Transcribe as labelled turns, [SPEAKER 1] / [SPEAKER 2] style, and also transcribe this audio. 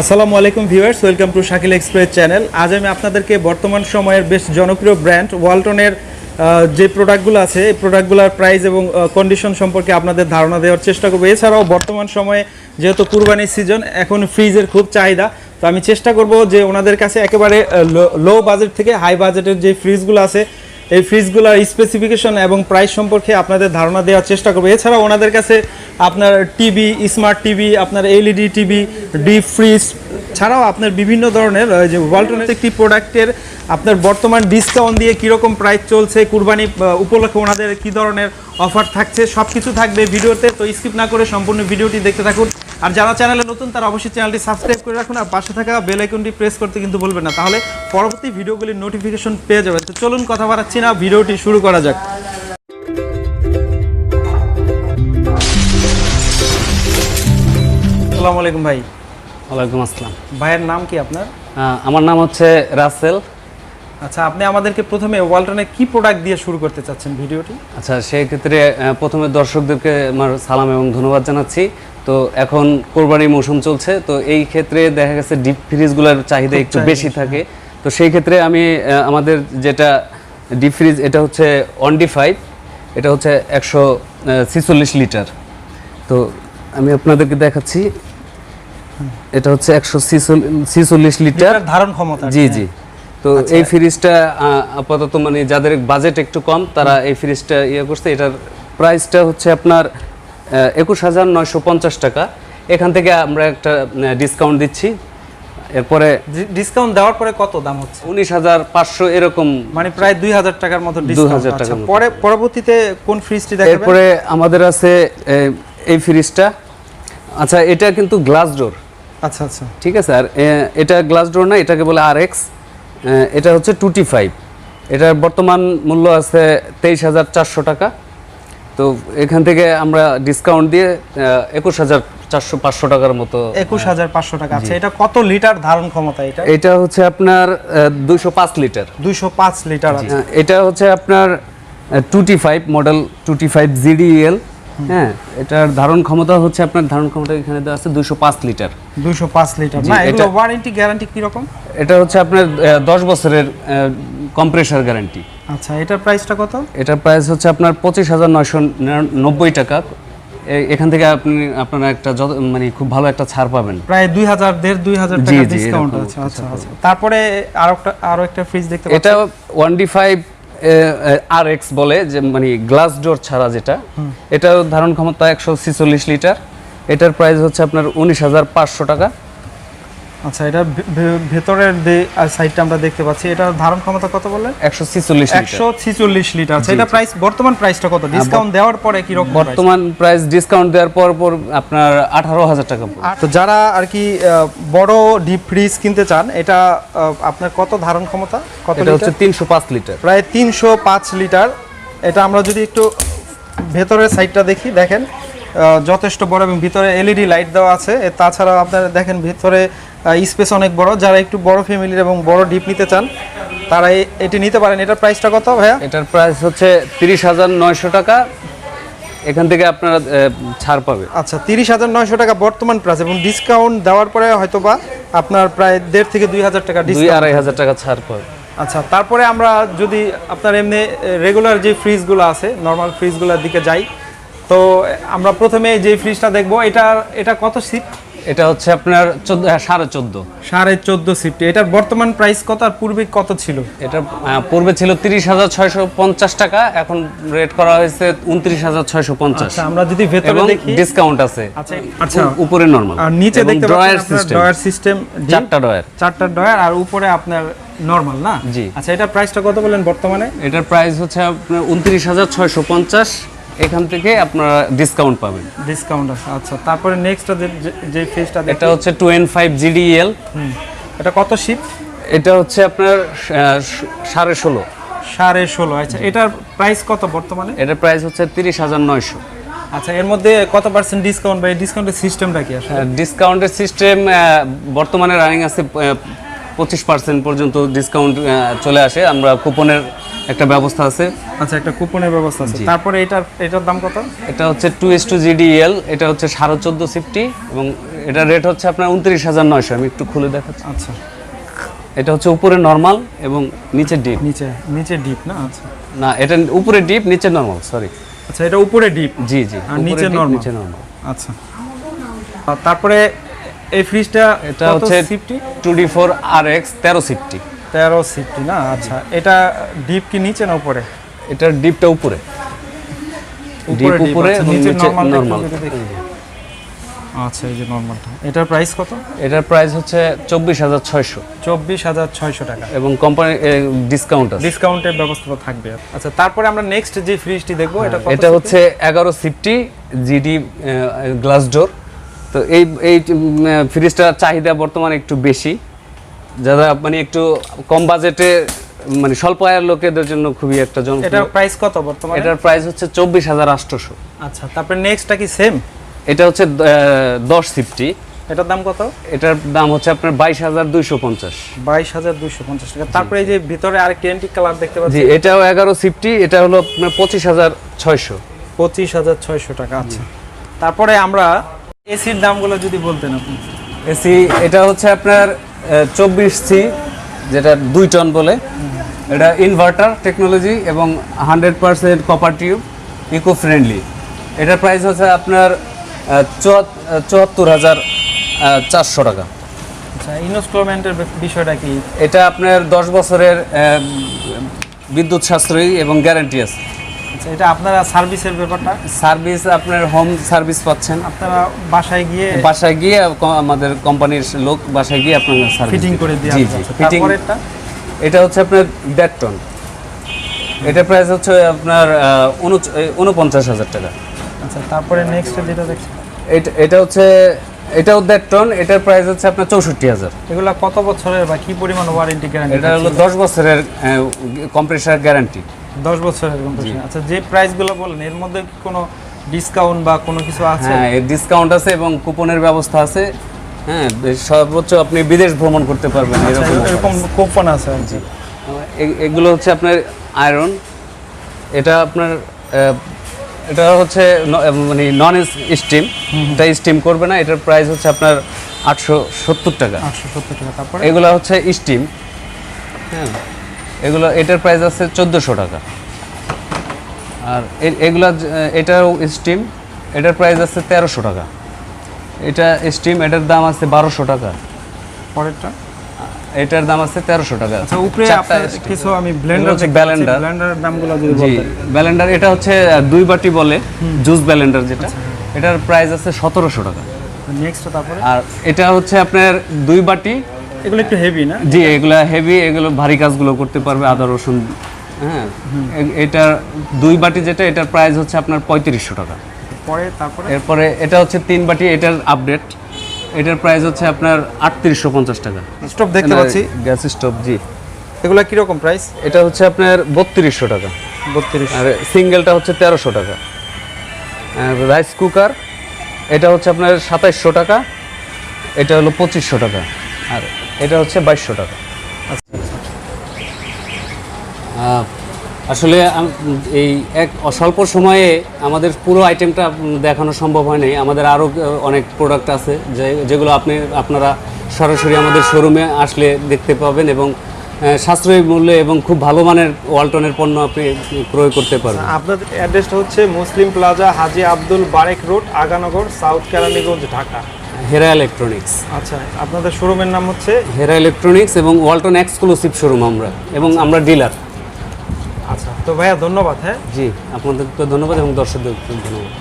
[SPEAKER 1] আসসালামু আলাইকুম viewers, welcome to Shakil express channel. আজ আমি আপনাদেরকে বর্তমান সময়ের বেশ জনপ্রিয় ব্র্যান্ড ওয়ালটনের যে প্রোডাক্টগুলো আছে এই প্রোডাক্টগুলোর প্রাইস এবং কন্ডিশন সম্পর্কে আপনাদের ধারণা দেওয়ার চেষ্টা করব। এছাড়াও বর্তমান সময়ে যেহেতু কুরবানির সিজন, এখন ফ্রিজের খুব চাহিদা, তো আমি চেষ্টা করব যে ওনাদের কাছে একেবারে লো বাজেট থেকে হাই বাজেটের যে ফ্রিজগুলো আছে এই ফ্রিজগুলোর স্পেসিফিকেশন এবং প্রাইস সম্পর্কে আপনাদের ধারণা দেওয়ার চেষ্টা করবো। এছাড়াও ওনাদের কাছে আপনার টিভি, স্মার্ট টিভি, আপনার এলইডি টিভি, ডিপ ফ্রিজ ছাড়াও আপনার বিভিন্ন ধরনের যে ওয়ালটনের একটি প্রোডাক্টের আপনার বর্তমান ডিসকাউন্ট দিয়ে কীরকম প্রাইস চলছে, কুরবানি উপলক্ষে ওনাদের কী ধরনের অফার থাকছে, সব কিছু থাকবে ভিডিওতে। তো স্কিপ না করে সম্পূর্ণ ভিডিওটি দেখতে থাকুন। আর যারা চ্যানেলে নতুন তারা অবশ্যই চ্যানেলটি সাবস্ক্রাইব করে রাখুন আর পাশে থাকা বেল আইকনটি প্রেস করতে কিন্তু বলবেন না, তাহলে পরবর্তী ভিডিওগুলির নোটিফিকেশন পেয়ে যাবেন। তো চলুন কথা বাড়াচ্ছি না, ভিডিওটি শুরু করা যাক। আসসালামু আলাইকুম ভাই।
[SPEAKER 2] ওয়ালাইকুম আসসালাম।
[SPEAKER 1] ভাইয়ের নাম কি আপনার?
[SPEAKER 2] আমার নাম হচ্ছে রাসেল।
[SPEAKER 1] আচ্ছা, আপনি আমাদেরকে প্রথমে ওয়ালটনের কি প্রোডাক্ট দিয়ে শুরু করতে চাচ্ছেন ভিডিওটি?
[SPEAKER 2] আচ্ছা, সেই ক্ষেত্রে প্রথমে দর্শকদেরকে আমার সালাম এবং ধন্যবাদ জানাচ্ছি। তো এখন কোরবানির মৌসুম চলছে, তো এই ক্ষেত্রে দেখা গেছে ডিপ ফ্রিজগুলোর চাহিদা একটু বেশি থাকে। তো সেই ক্ষেত্রে আমি আমাদের যেটা ডিপ ফ্রিজ, এটা হচ্ছে 1D5, এটা হচ্ছে 146 লিটার। তো আমি আপনাদেরকে দেখাচ্ছি, এটা হচ্ছে 146 লিটার
[SPEAKER 1] ধারণ ক্ষমতা।
[SPEAKER 2] জি জি। তো এই ফ্রিজটা আপাতত মানে যাদের বাজেট একটু কম তারা এই ফ্রিজটা করছে। এটার প্রাইসটা হচ্ছে আপনার 21,950 টাকা। এখান থেকে আমরা একটা ডিসকাউন্ট দিচ্ছি। এরপরে
[SPEAKER 1] ডিসকাউন্ট দেওয়ার পরে কত দাম হচ্ছে?
[SPEAKER 2] 19,500 এরকম, মানে
[SPEAKER 1] প্রায় 2000 টাকার মতো ডিসকাউন্ট।
[SPEAKER 2] 2000 টাকা।
[SPEAKER 1] পরে পরবর্তীতে কোন ফ্রিজটি দেখাবেন?
[SPEAKER 2] এরপরে আমাদের আছে এই ফ্রিজটা। আচ্ছা, এটা কিন্তু গ্লাস ডোর।
[SPEAKER 1] আচ্ছা আচ্ছা,
[SPEAKER 2] ঠিক আছে। আর এটা গ্লাস ডোর না, এটাকে বলে RX। এটা হচ্ছে 2T5। এটার বর্তমান মূল্য আছে 23,400 টাকা। তো এখান থেকে আমরা ডিসকাউন্ট দিয়ে 21,500 টাকার মতো।
[SPEAKER 1] 21,500 টাকা। আচ্ছা, এটা কত লিটার ধারণ ক্ষমতা?
[SPEAKER 2] এটা হচ্ছে আপনার 205 লিটার।
[SPEAKER 1] 205 লিটার। আছে।
[SPEAKER 2] এটা হচ্ছে আপনার 2T5 মডেল, 2T5 GDEL। হ্যাঁ, এটার ধারণ ক্ষমতা হচ্ছে আপনার এখানে দেওয়া আছে 205 লিটার।
[SPEAKER 1] 205 লিটার। না, এগুলো ওয়ারেন্টি গ্যারান্টি কি রকম?
[SPEAKER 2] এটা হচ্ছে আপনার 10 বছরের কম্প্রেসার গ্যারান্টি।
[SPEAKER 1] আচ্ছা, এটার প্রাইসটা কত?
[SPEAKER 2] এটার প্রাইস হচ্ছে আপনার 25,990 টাকা। এখান থেকে আপনারা একটা মানে খুব ভালো একটা ছাড় পাবেন,
[SPEAKER 1] প্রায় 2,000 টাকা ডিসকাউন্ট আছে। আচ্ছা আচ্ছা। তারপরে আরো একটা ফ্রিজ দেখতে পাচ্ছি,
[SPEAKER 2] এটা 1D5 RX বলে, যে মানে গ্লাস ডোর ছাড়া যেটা। এটা ধারণ ক্ষমতা 146 লিটার। এটার প্রাইস হচ্ছে আপনার 19,500 টাকা।
[SPEAKER 1] আচ্ছা, এটা ভেতরের সাইডটা আমরা দেখতে পাচ্ছি, এটা ধারণ ক্ষমতা কত বললেন? 146 লিটার। আচ্ছা, এটা প্রাইস, বর্তমান প্রাইসটা কত ডিসকাউন্ট দেওয়ার পরে কি রকম?
[SPEAKER 2] বর্তমান প্রাইস ডিসকাউন্ট দেওয়ার পর আপনার 18,000 টাকা।
[SPEAKER 1] তো যারা আর কি বড় ডিপ ফ্রিজ কিনতে চান, এটা আপনার কত ধারণ ক্ষমতা? কত?
[SPEAKER 2] এটা হচ্ছে 305 লিটার,
[SPEAKER 1] প্রায় 305 লিটার। এটা আমরা যদি একটু ভেতরের সাইডটা দেখি, দেখেন যথেষ্ট বড় এবং ভিতরে এলইডি লাইট দেওয়া আছে। তাছাড়া আপনারা দেখেন ভিতরে স্পেস অনেক বড়। যারা একটু বড় ফ্যামিলির এবং বড় ডিপ নিতে চান তারা এটি নিতে পারেন। এটার প্রাইসটা কত ভাইয়া?
[SPEAKER 2] এটার প্রাইস হচ্ছে 30,900 টাকা। এখান থেকে আপনারা ছাড় পাবে।
[SPEAKER 1] আচ্ছা, 30,900 টাকা বর্তমান প্রাইস, এবং ডিসকাউন্ট দেওয়ার পরে হয়তোবা আপনার প্রায় 1,500 থেকে 2,000 টাকা ডিসকাউন্ট,
[SPEAKER 2] 2,500 টাকা ছাড় পাবে।
[SPEAKER 1] আচ্ছা, তারপরে আমরা যদি আপনার এমনি রেগুলার যে ফ্রিজগুলো আছে, নর্মাল ফ্রিজগুলোর দিকে যাই, তো আমরা প্রথমে যে ফ্রিজটা দেখবো, এটা কত সিট?
[SPEAKER 2] এটা হচ্ছে আপনার 14.5
[SPEAKER 1] সিফটি। এটার বর্তমান প্রাইস কত আর পূর্বে কত ছিল?
[SPEAKER 2] এটা পূর্বে ছিল 30,650 টাকা, এখন রেট করা হয়েছে 29,650।
[SPEAKER 1] আচ্ছা, আমরা যদি ভেতরে দেখি
[SPEAKER 2] ডিসকাউন্ট আছে।
[SPEAKER 1] আচ্ছা,
[SPEAKER 2] উপরে নরমাল
[SPEAKER 1] আর নিচে দেখতে পাচ্ছেন ডয়ার সিস্টেম,
[SPEAKER 2] 4টা
[SPEAKER 1] ডয়ার, আর উপরে আপনার নরমাল না?
[SPEAKER 2] জি।
[SPEAKER 1] আচ্ছা, এটার প্রাইসটা কত বলেন বর্তমানে?
[SPEAKER 2] এটার প্রাইস হচ্ছে আপনার 29,650। এখান থেকে আপনারা ডিসকাউন্ট পাবেন।
[SPEAKER 1] ডিসকাউন্ট আছে। আচ্ছা, তারপরে নেক্সট যে ফ্রিজটা,
[SPEAKER 2] এটা হচ্ছে 2N5 GDEL।
[SPEAKER 1] এটা কত শিফট?
[SPEAKER 2] এটা হচ্ছে আপনার 16.5।
[SPEAKER 1] আচ্ছা, এটার প্রাইস কত বর্তমানে?
[SPEAKER 2] এটার প্রাইস হচ্ছে 30,900।
[SPEAKER 1] আচ্ছা, এর মধ্যে কত পার্সেন্ট ডিসকাউন্ট বা এই ডিসকাউন্টের সিস্টেমটা কি আসলে?
[SPEAKER 2] ডিসকাউন্টের সিস্টেম বর্তমানে রানিং আছে 25% পর্যন্ত ডিসকাউন্ট চলে আসে। আমরা কুপনের একটা ব্যবস্থা আছে।
[SPEAKER 1] আচ্ছা, একটা কুপনের ব্যবস্থা আছে। তারপরে এটার দাম কত?
[SPEAKER 2] এটা হচ্ছে 2:2 GDEL। এটা হচ্ছে 14.5 সিফটি এবং এটা রেট হচ্ছে আপনার 29,900। আমি একটু খুলে দেখাচ্ছি।
[SPEAKER 1] আচ্ছা,
[SPEAKER 2] এটা হচ্ছে উপরে নরমাল এবং নিচে ডিপ।
[SPEAKER 1] নিচে ডিপ না? আচ্ছা,
[SPEAKER 2] না, এটা উপরে ডিপ নিচে নরমাল, সরি।
[SPEAKER 1] আচ্ছা, এটা উপরে ডিপ।
[SPEAKER 2] জি জি,
[SPEAKER 1] আর নিচে নরমাল। আচ্ছা, আর তারপরে এই ফ্রিজটা
[SPEAKER 2] এটা হচ্ছে 2D4 RX 1350
[SPEAKER 1] না? আচ্ছা, এটা ডিপ কি নিচে না উপরে?
[SPEAKER 2] এটার ডিপটা উপরে, ডিপ উপরে এবং নিচে নরমাল।
[SPEAKER 1] আচ্ছা, এই যে নরমালটা, এটার প্রাইস কত?
[SPEAKER 2] এটার প্রাইস হচ্ছে 24,600।
[SPEAKER 1] 24,600 টাকা
[SPEAKER 2] এবং কোম্পানি ডিসকাউন্ট আছে,
[SPEAKER 1] ডিসকাউন্টের ব্যবস্থা থাকবে। আচ্ছা, তারপরে আমরা নেক্সট যে ফ্রিজটি দেখবো,
[SPEAKER 2] এটা হচ্ছে 1150 জিডি গ্লাস ডোর। তো এই ফ্রিজটার চাহিদা বর্তমানে একটু বেশি, যারা মানে একটু কম বাজেটে মানে স্বল্প আয়ের লোকেদের জন্য খুবই একটা জনপ্রিয়।
[SPEAKER 1] এটার প্রাইস কত বর্তমানে?
[SPEAKER 2] এটার প্রাইস হচ্ছে 24,800।
[SPEAKER 1] আচ্ছা, তারপরে নেক্সটটা কি সেম?
[SPEAKER 2] এটা হচ্ছে 1050।
[SPEAKER 1] এটার দাম কত?
[SPEAKER 2] এটার দাম হচ্ছে আপনার 22,250।
[SPEAKER 1] 22,250 টাকা। তারপরে এই যে ভিতরে আরেকটি অ্যান্টিক কালার দেখতে পাচ্ছি,
[SPEAKER 2] জি, এটাও 1150। এটা হলো আপনার 25,600।
[SPEAKER 1] 25,600 টাকা। আচ্ছা, তারপরে আমরা এসির দামগুলো যদি বলতেন আপনি।
[SPEAKER 2] এসি এটা হচ্ছে আপনার 24C, যেটা 2 টন বলে। এটা ইনভার্টার টেকনোলজি এবং 100% কপার টিউব, ইকো ফ্রেন্ডলি। এটার প্রাইস হচ্ছে আপনার 74,400 টাকা।
[SPEAKER 1] আচ্ছা, ইনস্টলমেন্টের বিষয়টা কি?
[SPEAKER 2] এটা আপনার 10 বছরের বিদ্যুৎ সাশ্রয়ী এবং গ্যারান্টি আছে।
[SPEAKER 1] আচ্ছা, এটা আপনারা সার্ভিসের ব্যাপারটা?
[SPEAKER 2] সার্ভিস আপনার হোম সার্ভিস পাচ্ছেন,
[SPEAKER 1] আপনারা বাসায় গিয়ে
[SPEAKER 2] আমাদের কোম্পানির লোক বাসায় গিয়ে আপনার
[SPEAKER 1] ফিটিং করে দিয়ে
[SPEAKER 2] জি জি, ফিটিং। এটা হচ্ছে আপনার 1.5 টন। এটা প্রাইস হচ্ছে আপনার 49,000 টাকা।
[SPEAKER 1] আচ্ছা, তারপরে নেক্সট যেটা দেখছি,
[SPEAKER 2] এটা হচ্ছে, এটাও 1.5 টন। এটার প্রাইস হচ্ছে আপনার 64,000।
[SPEAKER 1] এগুলা কত বছরের বা কি পরিমাণ ওয়ারেন্টি গ্যারান্টি?
[SPEAKER 2] এটা হলো 10 বছরের কম্প্রেসার গ্যারান্টি।
[SPEAKER 1] 10 বছরের কম্প্রেসার। আচ্ছা, যে প্রাইসগুলো বলেন এর মধ্যে কি কোনো ডিসকাউন্ট বা কোনো কিছু আছে?
[SPEAKER 2] হ্যাঁ, এর ডিসকাউন্ট আছে এবং কুপনের ব্যবস্থা আছে। হ্যাঁ, সর্বোচ্চ আপনি বিদেশ ভ্রমণ করতে পারবেন,
[SPEAKER 1] এরকম কুপন আছে।
[SPEAKER 2] জি, এগুলো হচ্ছে আপনার আয়রন। এটা আপনার এটা হচ্ছে মানে নন স্টিম, এটা স্টিম করবে না। এটার প্রাইস হচ্ছে আপনার 870 টাকা।
[SPEAKER 1] 870 টাকা। তারপরে
[SPEAKER 2] এগুলো হচ্ছে স্টিম। হ্যাঁ, এগুলো এটার প্রাইস আছে 1400 টাকা। আর এটাও স্টিম, এটার প্রাইস আছে 1300 টাকা। এটা স্টিম, এটার দাম আছে 1200 টাকা।
[SPEAKER 1] পরেরটা
[SPEAKER 2] এটার দাম আছে 1300 টাকা।
[SPEAKER 1] আচ্ছা, উপরে আপনার কিছু আমি ব্লেন্ডারের দামগুলো যদি বলতেন।
[SPEAKER 2] ব্লেন্ডার এটা হচ্ছে 2 বাটি বলে, জুস ব্লেন্ডার যেটা, এটার প্রাইস আছে 1700 টাকা।
[SPEAKER 1] নেক্সট, তারপরে
[SPEAKER 2] আর এটা হচ্ছে আপনার 2 বাটি।
[SPEAKER 1] এগুলো একটু হেভি না?
[SPEAKER 2] জি, এগুলো হেভি, এগুলো ভারী কাজগুলো করতে পারবে, আদা রসুন। হ্যাঁ, এটা 2 বাটি যেটা, এটার প্রাইস হচ্ছে আপনার 3500 টাকা। এরপরে এটা হচ্ছে 3 বাটি, এটার আপডেট। এটার প্রাইস হচ্ছে আপনার 3850 টাকা।
[SPEAKER 1] স্টোভ দেখতে পাচ্ছি,
[SPEAKER 2] গ্যাস স্টোভ। জি,
[SPEAKER 1] এগুলো কি রকম প্রাইস?
[SPEAKER 2] এটা হচ্ছে আপনার 3200 টাকা।
[SPEAKER 1] 32।
[SPEAKER 2] আর সিঙ্গেলটা হচ্ছে 1300 টাকা। আর রাইস কুকার এটা হচ্ছে আপনার 2700 টাকা। এটা হলো 2500 টাকা। আর এটা হচ্ছে 2200 টাকা। আসলে এই এক অস্বল্প সময়ে আমাদের পুরো আইটেমটা দেখানো সম্ভব হয় নাই। আমাদের আরও অনেক প্রোডাক্ট আছে যেগুলো আপনারা সরাসরি আমাদের শোরুমে আসলে দেখতে পাবেন এবং সাশ্রয়ী মূল্যে এবং খুব ভালো মানের ওয়ালটনের পণ্য আপনি ক্রয় করতে পারবেন।
[SPEAKER 1] আপনাদের অ্যাড্রেসটা হচ্ছে মুসলিম প্লাজা, হাজী আব্দুল বারেক রোড, আগানগর, সাউথ কেরানীগঞ্জ, ঢাকা।
[SPEAKER 2] হেরা ইলেকট্রনিক্স।
[SPEAKER 1] আচ্ছা, আপনাদের শোরুমের নাম হচ্ছে
[SPEAKER 2] হেরা ইলেকট্রনিক্স এবং ওয়ালটন এক্সক্লুসিভ শোরুম আমরা, এবং আমরা ডিলার।
[SPEAKER 1] আচ্ছা, তো ভাইয়া ধন্যবাদ। হ্যাঁ,
[SPEAKER 2] জি, আপনাদেরকে ধন্যবাদ এবং দর্শকদের ধন্যবাদ।